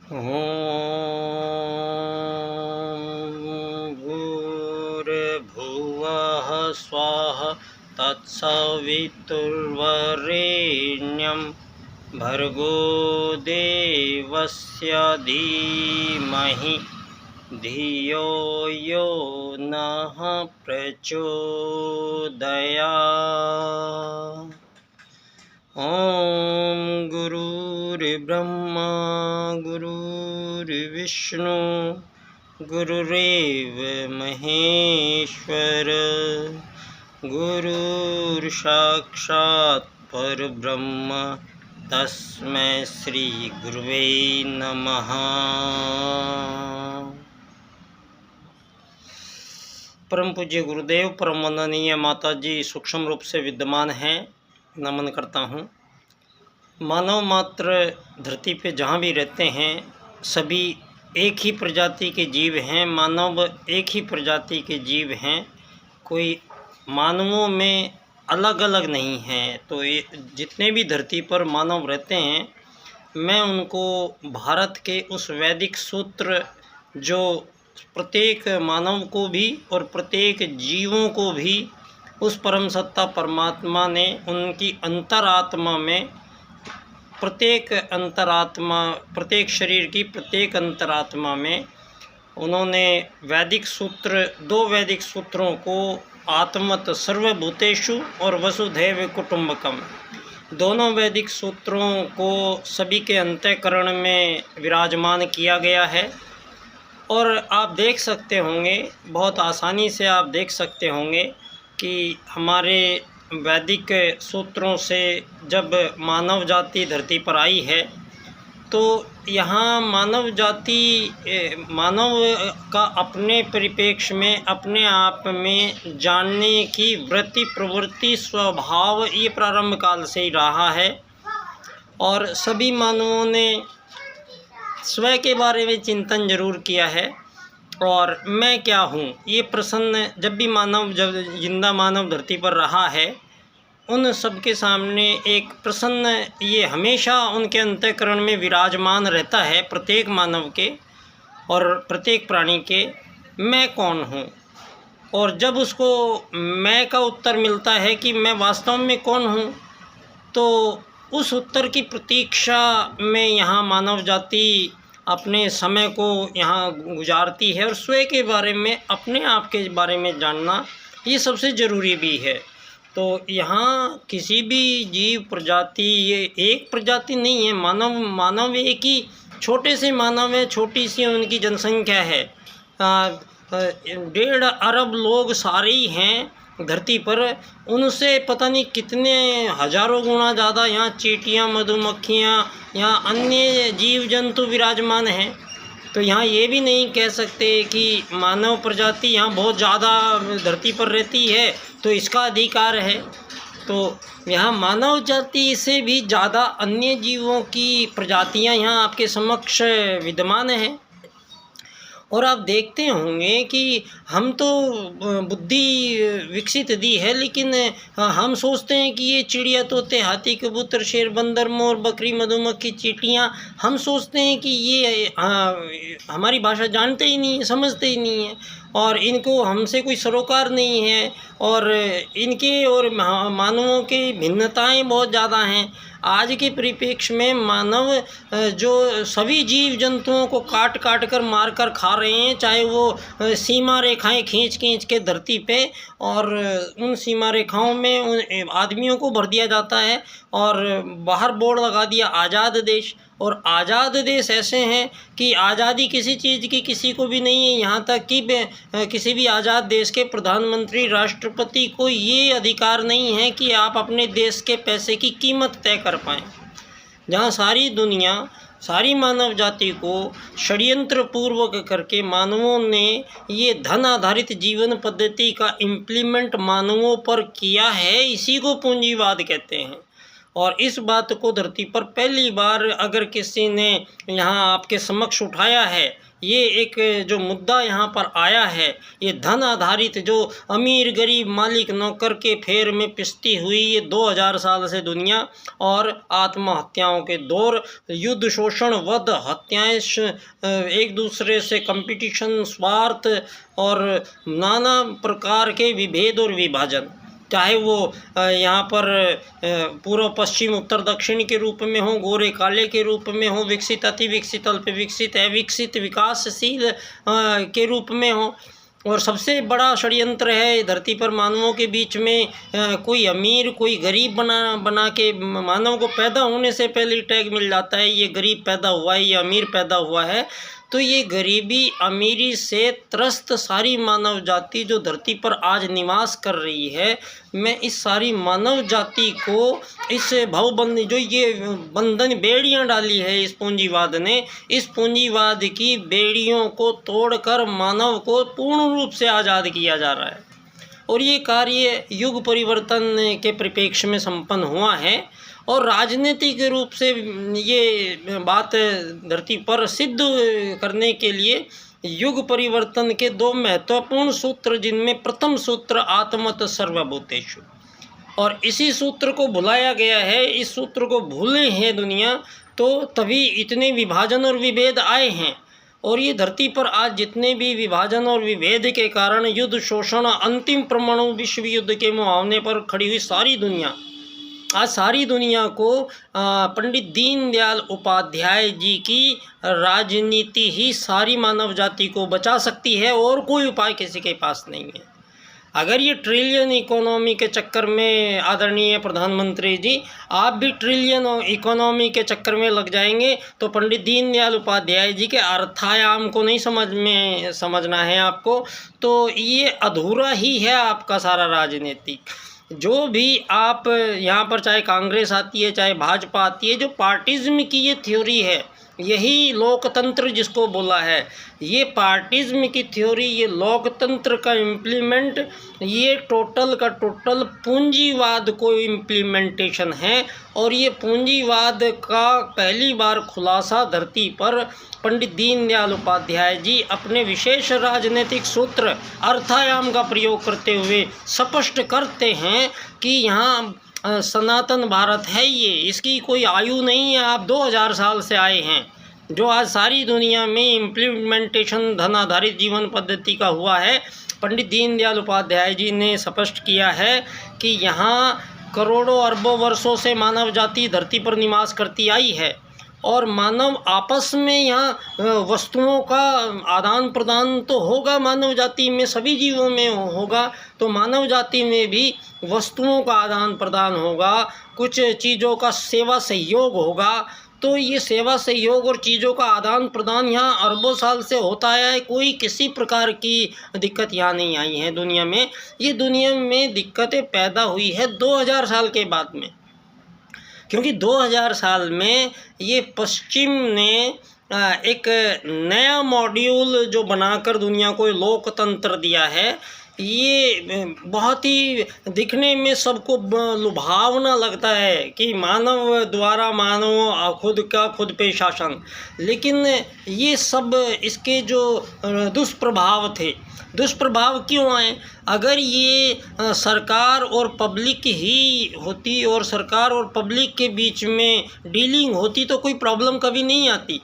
ॐ भूर्भुवः स्वः तत्सवितुर्वरेण्यं भर्गो देवस्य धीमहि धियो यो नः प्रचोदयात्। ॐ गुरुर्ब्रह्मा गुरुर्विष्णु गुरुरेव महेश्वर गुरुर्साक्षात् परब्रह्म तस्मै श्री गुरुवे नमः। परम पूज्य गुरुदेव परम वंदनीय माता जी सूक्ष्म रूप से विद्यमान हैं, नमन करता हूँ। मानव मात्र धरती पे जहाँ भी रहते हैं सभी एक ही प्रजाति के जीव हैं। मानव एक ही प्रजाति के जीव हैं, कोई मानवों में अलग अलग नहीं हैं। तो ये जितने भी धरती पर मानव रहते हैं, मैं उनको भारत के उस वैदिक सूत्र जो प्रत्येक मानव को भी और प्रत्येक जीवों को भी उस परम सत्ता परमात्मा ने उनकी अंतरात्मा में प्रत्येक शरीर की प्रत्येक अंतरात्मा में उन्होंने वैदिक सूत्र, दो वैदिक सूत्रों को आत्मत सर्वभूतेषु और वसुधैव कुटुंबकम, दोनों वैदिक सूत्रों को सभी के अंतःकरण में विराजमान किया गया है। और आप देख सकते होंगे, बहुत आसानी से आप देख सकते होंगे कि हमारे वैदिक सूत्रों से जब मानव जाति धरती पर आई है तो यहाँ मानव का अपने परिप्रेक्ष्य में अपने आप में जानने की वृत्ति प्रवृत्ति स्वभाव ये प्रारंभ काल से ही रहा है। और सभी मानवों ने स्वयं के बारे में चिंतन जरूर किया है। और मैं क्या हूँ ये प्रश्न जब जिंदा मानव धरती पर रहा है, उन सबके सामने एक प्रश्न ये हमेशा उनके अंतःकरण में विराजमान रहता है, प्रत्येक मानव के और प्रत्येक प्राणी के, मैं कौन हूँ। और जब उसको मैं का उत्तर मिलता है कि मैं वास्तव में कौन हूँ, तो उस उत्तर की प्रतीक्षा में यहाँ मानव जाति अपने समय को यहाँ गुजारती है। और स्वयं के बारे में, अपने आप के बारे में जानना ये सबसे ज़रूरी भी है। तो यहाँ किसी भी जीव प्रजाति, ये एक प्रजाति नहीं है, मानव एक ही छोटे से मानव है, छोटी सी उनकी जनसंख्या है। 1.5 अरब लोग सारे ही हैं धरती पर, उनसे पता नहीं कितने हजारों गुना ज़्यादा यहाँ चींटियाँ, मधुमक्खियाँ, यहाँ अन्य जीव जंतु विराजमान हैं। तो यहाँ ये भी नहीं कह सकते कि मानव प्रजाति यहाँ बहुत ज़्यादा धरती पर रहती है तो इसका अधिकार है। तो यहाँ मानव जाति से भी ज़्यादा अन्य जीवों की प्रजातियाँ यहाँ आपके समक्ष विद्यमान हैं। और आप देखते होंगे कि हम तो बुद्धि विकसित दी है, लेकिन हम सोचते हैं कि ये चिड़िया, तोते, हाथी, कबूतर, शेर, बंदर, मोर, बकरी, मधुमक्खी, चींटियाँ, हम सोचते हैं कि ये हमारी भाषा जानते ही नहीं है, समझते ही नहीं है और इनको हमसे कोई सरोकार नहीं है। और इनके और मानवों की भिन्नताएं बहुत ज़्यादा हैं। आज के परिप्रेक्ष्य में मानव जो सभी जीव जंतुओं को काट काट कर मार कर खा रहे हैं, चाहे वो सीमा रेखाएं खींच के धरती पे, और उन सीमा रेखाओं में उन आदमियों को भर दिया जाता है और बाहर बोर्ड लगा दिया आज़ाद देश। और आज़ाद देश ऐसे हैं कि आज़ादी किसी चीज़ की किसी को भी नहीं है। यहाँ तक कि किसी भी आज़ाद देश के प्रधानमंत्री, राष्ट्रपति को ये अधिकार नहीं है कि आप अपने देश के पैसे की कीमत तय कर पाएँ। जहाँ सारी दुनिया, सारी मानव जाति को षड्यंत्र पूर्वक करके मानवों ने ये धन आधारित जीवन पद्धति का इम्प्लीमेंट मानवों पर किया है, इसी को पूंजीवाद कहते हैं। और इस बात को धरती पर पहली बार अगर किसी ने यहाँ आपके समक्ष उठाया है, ये एक जो मुद्दा यहाँ पर आया है, ये धन आधारित जो अमीर गरीब मालिक नौकर के फेर में पिसती हुई ये 2000 साल से दुनिया और आत्महत्याओं के दौर, युद्ध शोषण वध हत्याएं, एक दूसरे से कंपटीशन, स्वार्थ और नाना प्रकार के विभेद और विभाजन, चाहे वो यहाँ पर पूर्व पश्चिम उत्तर दक्षिण के रूप में हो, गोरे काले के रूप में हो, विकसित अति विकसित अल्प विकसित अविकसित विकासशील के रूप में हो। और सबसे बड़ा षड्यंत्र है धरती पर मानवों के बीच में कोई अमीर कोई गरीब बना के मानव को पैदा होने से पहले टैग मिल जाता है, ये गरीब पैदा हुआ है, ये अमीर पैदा हुआ है। तो ये गरीबी अमीरी से त्रस्त सारी मानव जाति जो धरती पर आज निवास कर रही है, मैं इस सारी मानव जाति को इस भवबंद जो ये बंधन बेड़ियां डाली है इस पूंजीवाद ने, इस पूंजीवाद की बेड़ियों को तोड़कर मानव को पूर्ण रूप से आज़ाद किया जा रहा है। और ये कार्य युग परिवर्तन के परिप्रेक्ष्य में संपन्न हुआ है और राजनीतिक रूप से ये बात धरती पर सिद्ध करने के लिए युग परिवर्तन के दो महत्वपूर्ण सूत्र, जिनमें प्रथम सूत्र आत्मत सर्वभूतेषु, और इसी सूत्र को भुलाया गया है, इस सूत्र को भूले हैं दुनिया, तो तभी इतने विभाजन और विभेद आए हैं। और ये धरती पर आज जितने भी विभाजन और विभेद के कारण युद्ध शोषण अंतिम परमाणु विश्व युद्ध के मुहावने पर खड़ी हुई सारी दुनिया, आज सारी दुनिया को पंडित दीनदयाल उपाध्याय जी की राजनीति ही सारी मानव जाति को बचा सकती है और कोई उपाय किसी के पास नहीं है। अगर ये ट्रिलियन इकोनॉमी के चक्कर में आदरणीय प्रधानमंत्री जी आप भी ट्रिलियन इकोनॉमी के चक्कर में लग जाएंगे तो पंडित दीनदयाल उपाध्याय जी के अर्थायाम को नहीं समझना है आपको, तो ये अधूरा ही है आपका सारा राजनीतिक। जो भी आप यहाँ पर चाहे कांग्रेस आती है चाहे भाजपा आती है, जो पार्टिज्म की ये थ्योरी है, यही लोकतंत्र जिसको बोला है, ये पार्टिज्म की थ्योरी, ये लोकतंत्र का इम्प्लीमेंट, ये टोटल का टोटल पूंजीवाद को इम्प्लीमेंटेशन है। और ये पूंजीवाद का पहली बार खुलासा धरती पर पंडित दीनदयाल उपाध्याय जी अपने विशेष राजनीतिक सूत्र अर्थायाम का प्रयोग करते हुए स्पष्ट करते हैं कि यहाँ सनातन भारत है, ये इसकी कोई आयु नहीं है, आप 2000 साल से आए हैं। जो आज सारी दुनिया में इम्प्लीमेंटेशन धन आधारित जीवन पद्धति का हुआ है, पंडित दीनदयाल उपाध्याय जी ने स्पष्ट किया है कि यहाँ करोड़ों अरबों वर्षों से मानव जाति धरती पर निवास करती आई है और मानव आपस में यहाँ वस्तुओं का आदान प्रदान तो होगा, मानव जाति में सभी जीवों में होगा, तो मानव जाति में भी वस्तुओं का आदान प्रदान होगा, कुछ चीज़ों का सेवा सहयोग होगा। तो ये सेवा सहयोग और चीज़ों का आदान प्रदान यहाँ अरबों साल से होता आया है, कोई किसी प्रकार की दिक्कत यहाँ नहीं आई है दुनिया में। ये दुनिया में दिक्कतें पैदा हुई है 2000 साल के बाद में, क्योंकि 2000 साल में ये पश्चिम ने एक नया मॉड्यूल जो बनाकर दुनिया को लोकतंत्र दिया है, ये बहुत ही दिखने में सबको लुभावना लगता है कि मानव द्वारा मानव खुद का खुद पे शासन, लेकिन ये सब इसके जो दुष्प्रभाव थे, दुष्प्रभाव क्यों आए? अगर ये सरकार और पब्लिक ही होती और सरकार और पब्लिक के बीच में डीलिंग होती तो कोई प्रॉब्लम कभी नहीं आती।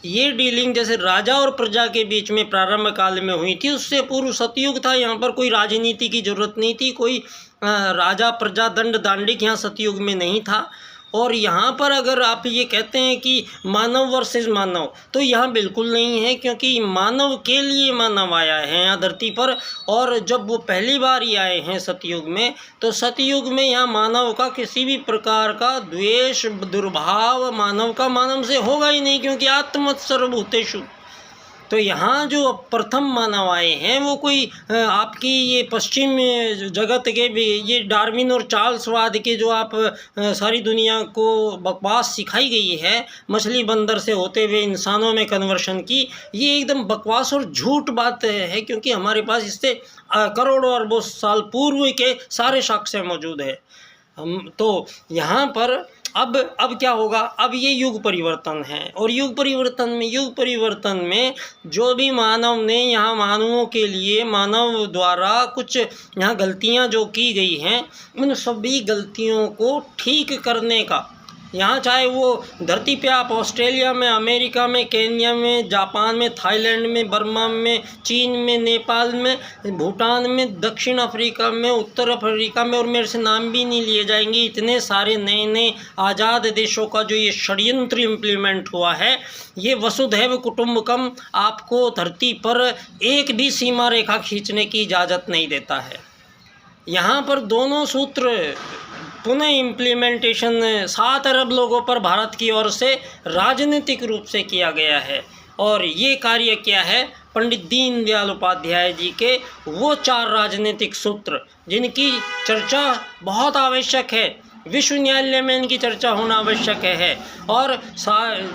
ये डीलिंग जैसे राजा और प्रजा के बीच में प्रारंभ काल में हुई थी, उससे पूर्व सतयुग था, यहाँ पर कोई राजनीति की जरूरत नहीं थी, कोई राजा प्रजा दंड दांडिक यहाँ सतयुग में नहीं था। और यहाँ पर अगर आप ये कहते हैं कि मानव वर्सेस मानव, तो यहाँ बिल्कुल नहीं है, क्योंकि मानव के लिए मानव आया है यहाँ धरती पर। और जब वो पहली बार ही आए हैं सतयुग में, तो सतयुग में यहाँ मानव का किसी भी प्रकार का द्वेष दुर्भाव मानव का मानव से होगा ही नहीं, क्योंकि आत्मत सर्वभूतेषु। तो यहाँ जो प्रथम मानव आए हैं वो कोई आपकी ये पश्चिम जगत के भी ये डार्विन और चार्ल्सवाद के जो आप सारी दुनिया को बकवास सिखाई गई है, मछली बंदर से होते हुए इंसानों में कन्वर्शन की, ये एकदम बकवास और झूठ बात है, क्योंकि हमारे पास इससे करोड़ों अरबों साल पूर्व के सारे साक्ष्य मौजूद है। तो यहाँ पर अब क्या होगा, अब ये युग परिवर्तन है, और युग परिवर्तन में जो भी मानव ने यहाँ मानवों के लिए मानव द्वारा कुछ यहाँ गलतियाँ जो की गई हैं, उन सभी गलतियों को ठीक करने का, यहाँ चाहे वो धरती पे आप ऑस्ट्रेलिया में, अमेरिका में, केन्या में, जापान में, थाईलैंड में, बर्मा में, चीन में, नेपाल में, भूटान में, दक्षिण अफ्रीका में, उत्तर अफ्रीका में, और मेरे से नाम भी नहीं लिए जाएंगे, इतने सारे नए नए आज़ाद देशों का जो ये षड्यंत्र इम्प्लीमेंट हुआ है, ये वसुधैव कुटुंबकम आपको धरती पर एक भी सीमा रेखा खींचने की इजाज़त नहीं देता है। यहाँ पर दोनों सूत्र पुनः इम्प्लीमेंटेशन 7 अरब लोगों पर भारत की ओर से राजनीतिक रूप से किया गया है, और ये कार्य क्या है, पंडित दीनदयाल उपाध्याय जी के वो 4 राजनीतिक सूत्र जिनकी चर्चा बहुत आवश्यक है, विश्व न्यायालय में इनकी चर्चा होना आवश्यक है, और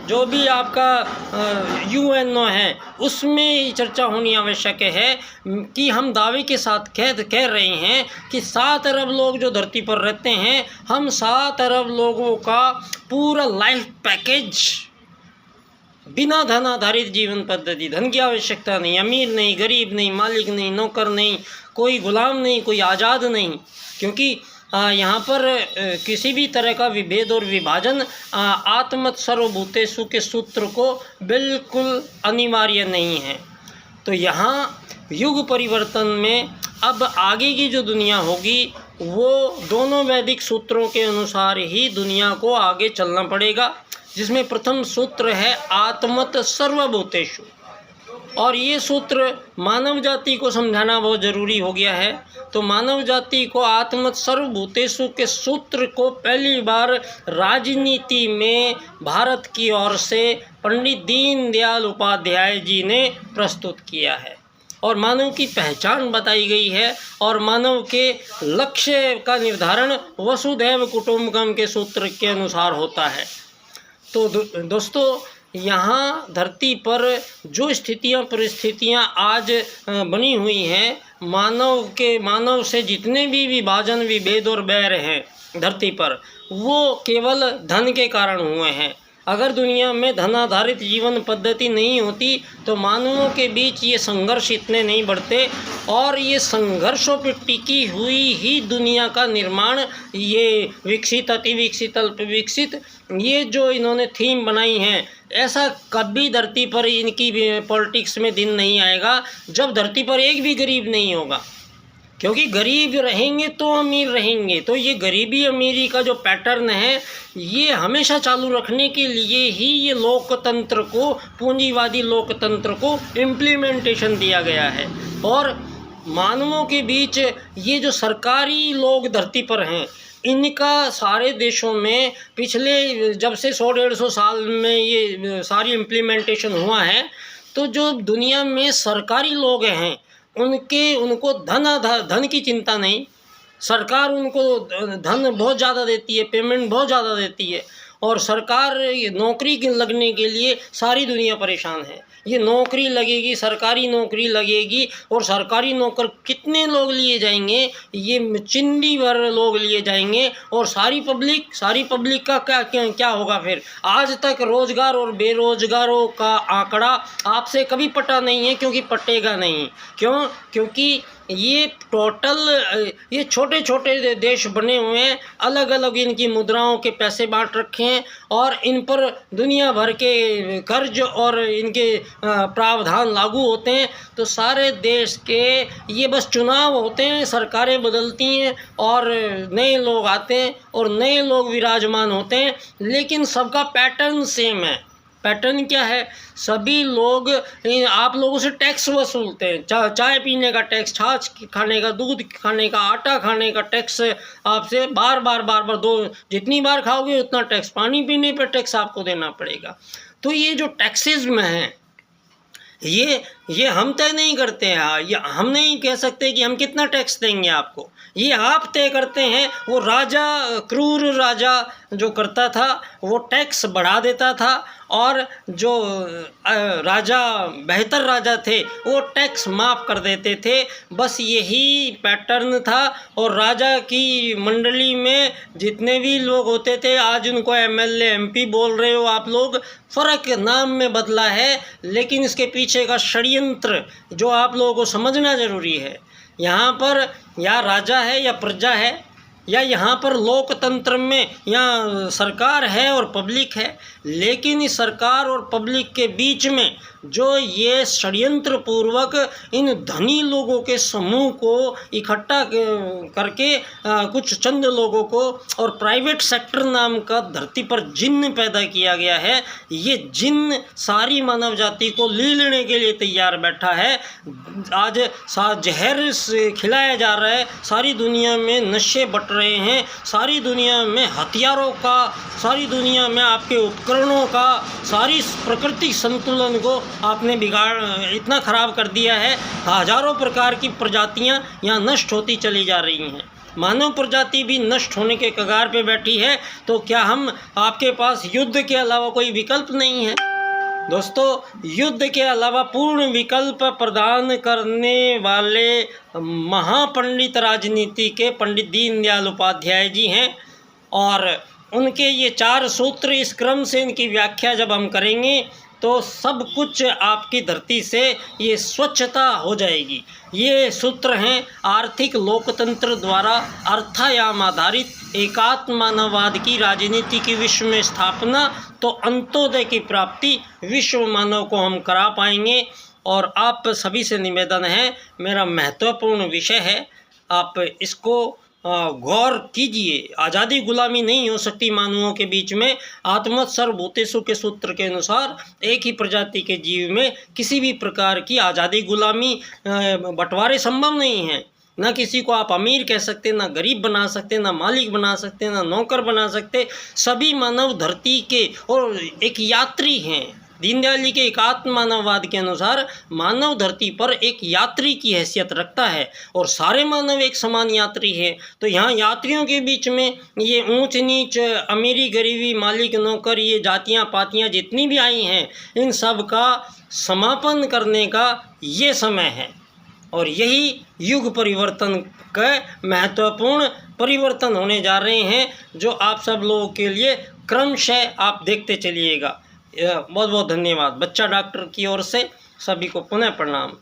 जो भी आपका यूएनओ है उसमें चर्चा होनी आवश्यक है कि हम दावे के साथ कह रहे हैं कि 7 अरब लोग जो धरती पर रहते हैं, हम 7 अरब लोगों का पूरा लाइफ पैकेज, बिना धन आधारित जीवन पद्धति, धन की आवश्यकता नहीं, अमीर नहीं, गरीब नहीं, मालिक नहीं, नौकर नहीं, कोई गुलाम नहीं, कोई आज़ाद नहीं, क्योंकि यहाँ पर किसी भी तरह का विभेद और विभाजन आत्मत सर्वभूतेषु के सूत्र को बिल्कुल अनिवार्य नहीं है। तो यहाँ युग परिवर्तन में अब आगे की जो दुनिया होगी वो दोनों वैदिक सूत्रों के अनुसार ही दुनिया को आगे चलना पड़ेगा, जिसमें प्रथम सूत्र है आत्मत सर्वभूतेषु, और ये सूत्र मानव जाति को समझाना बहुत ज़रूरी हो गया है। तो मानव जाति को आत्मत सर्वभूतेषु के सूत्र को पहली बार राजनीति में भारत की ओर से पंडित दीनदयाल उपाध्याय जी ने प्रस्तुत किया है, और मानव की पहचान बताई गई है, और मानव के लक्ष्य का निर्धारण वसुधैव कुटुंबकम के सूत्र के अनुसार होता है। तो दोस्तों, यहाँ धरती पर जो स्थितियाँ परिस्थितियाँ आज बनी हुई हैं, मानव से जितने भी विभाजन, विभेद और बैर हैं धरती पर, वो केवल धन के कारण हुए हैं। अगर दुनिया में धन आधारित जीवन पद्धति नहीं होती तो मानवों के बीच ये संघर्ष इतने नहीं बढ़ते, और ये संघर्षों पर टिकी हुई ही दुनिया का निर्माण, ये विकसित, अति विकसित, अल्प विकसित, ये जो इन्होंने थीम बनाई है, ऐसा कभी धरती पर इनकी पॉलिटिक्स में दिन नहीं आएगा जब धरती पर एक भी गरीब नहीं होगा, क्योंकि गरीब रहेंगे तो अमीर रहेंगे। तो ये गरीबी अमीरी का जो पैटर्न है, ये हमेशा चालू रखने के लिए ही ये लोकतंत्र को, पूंजीवादी लोकतंत्र को इम्प्लीमेंटेशन दिया गया है। और मानवों के बीच ये जो सरकारी लोग धरती पर हैं, इनका सारे देशों में पिछले जब से 100-150 साल में ये सारी इम्प्लीमेंटेशन हुआ है, तो जो दुनिया में सरकारी लोग हैं उनको धन की चिंता नहीं, सरकार उनको धन बहुत ज़्यादा देती है, पेमेंट बहुत ज़्यादा देती है, और सरकार नौकरी लगने के लिए सारी दुनिया परेशान है। ये नौकरी लगेगी, सरकारी नौकरी लगेगी, और सरकारी नौकर कितने लोग लिए जाएंगे, ये चिंदी भर लोग लिए जाएंगे, और सारी पब्लिक का क्या होगा फिर। आज तक रोज़गार और बेरोज़गारों का आंकड़ा आपसे कभी पटा नहीं है, क्योंकि पटेगा नहीं। क्योंकि ये टोटल ये छोटे छोटे देश बने हुए हैं, अलग अलग इनकी मुद्राओं के पैसे बांट रखे हैं, और इन पर दुनिया भर के कर्ज और इनके प्रावधान लागू होते हैं। तो सारे देश के ये बस चुनाव होते हैं, सरकारें बदलती हैं और नए लोग आते हैं और नए लोग विराजमान होते हैं, लेकिन सबका पैटर्न सेम है। पैटर्न क्या है, सभी लोग आप लोगों से टैक्स वसूलते हैं। चाय पीने का टैक्स, छाछ खाने का, दूध खाने का, आटा खाने का टैक्स आपसे बार बार दो, जितनी बार खाओगे उतना टैक्स, पानी पीने पर टैक्स आपको देना पड़ेगा। तो ये जो टैक्सिज्म है, ये हम तय नहीं करते हैं। ये हम नहीं कह सकते कि हम कितना टैक्स देंगे आपको, ये आप तय करते हैं। वो राजा, क्रूर राजा जो करता था, वो टैक्स बढ़ा देता था और जो राजा बेहतर राजा थे वो टैक्स माफ़ कर देते थे। बस यही पैटर्न था। और राजा की मंडली में जितने भी लोग होते थे, आज उनको एमएलए एमपी बोल रहे हो आप लोग, फ़र्क नाम में बदला है, लेकिन इसके पीछे का षड्यंत्र जो आप लोगों को समझना ज़रूरी है। यहाँ पर या राजा है या प्रजा है, या यहाँ पर लोकतंत्र में या सरकार है और पब्लिक है, लेकिन इस सरकार और पब्लिक के बीच में जो ये षड्यंत्र पूर्वक इन धनी लोगों के समूह को इकट्ठा करके कुछ चंद लोगों को और प्राइवेट सेक्टर नाम का धरती पर जिन्न पैदा किया गया है, ये जिन्न सारी मानव जाति को लीलने के लिए तैयार बैठा है। आज जहर से खिलाया जा रहा है, सारी दुनिया में नशे बट रहे हैं, सारी दुनिया में हथियारों का, सारी दुनिया में आपके उपकरणों का, सारी प्रकृति संतुलन को आपने बिगाड़ इतना ख़राब कर दिया है। हज़ारों प्रकार की प्रजातियां यहाँ नष्ट होती चली जा रही हैं। मानव प्रजाति भी नष्ट होने के कगार पे बैठी है। तो क्या हम आपके पास युद्ध के अलावा कोई विकल्प नहीं है? दोस्तों, युद्ध के अलावा पूर्ण विकल्प प्रदान करने वाले महापंडित राजनीति के पंडित दीनदयाल उपाध्याय जी हैं, और उनके ये 4 सूत्र, इस क्रम से इनकी व्याख्या जब हम करेंगे तो सब कुछ आपकी धरती से ये स्वच्छता हो जाएगी। ये सूत्र हैं: आर्थिक लोकतंत्र द्वारा अर्थायाम आधारित एकात्म मानववाद की राजनीति की विश्व में स्थापना, तो अंत्योदय की प्राप्ति विश्व मानव को हम करा पाएंगे। और आप सभी से निवेदन है, मेरा महत्वपूर्ण विषय है, आप इसको गौर कीजिए। आज़ादी गुलामी नहीं हो सकती मानवों के बीच में। आत्मवत् सर्वभूतेषु के सूत्र के अनुसार एक ही प्रजाति के जीव में किसी भी प्रकार की आज़ादी गुलामी बंटवारे संभव नहीं है। ना किसी को आप अमीर कह सकते, ना गरीब बना सकते, ना मालिक बना सकते, ना नौकर बना सकते। सभी मानव धरती के और एक यात्री हैं। दीनदयाल जी के एकात्म मानववाद के अनुसार मानव धरती पर एक यात्री की हैसियत रखता है और सारे मानव एक समान यात्री है। तो यहाँ यात्रियों के बीच में ये ऊंच नीच, अमीरी गरीबी, मालिक नौकर, ये जातियाँ पातियाँ जितनी भी आई हैं, इन सब का समापन करने का ये समय है। और यही युग परिवर्तन का महत्वपूर्ण परिवर्तन होने जा रहे हैं, जो आप सब लोगों के लिए क्रमशः आप देखते चलिएगा। बहुत बहुत धन्यवाद। बच्चा डॉक्टर की ओर से सभी को पुनः प्रणाम।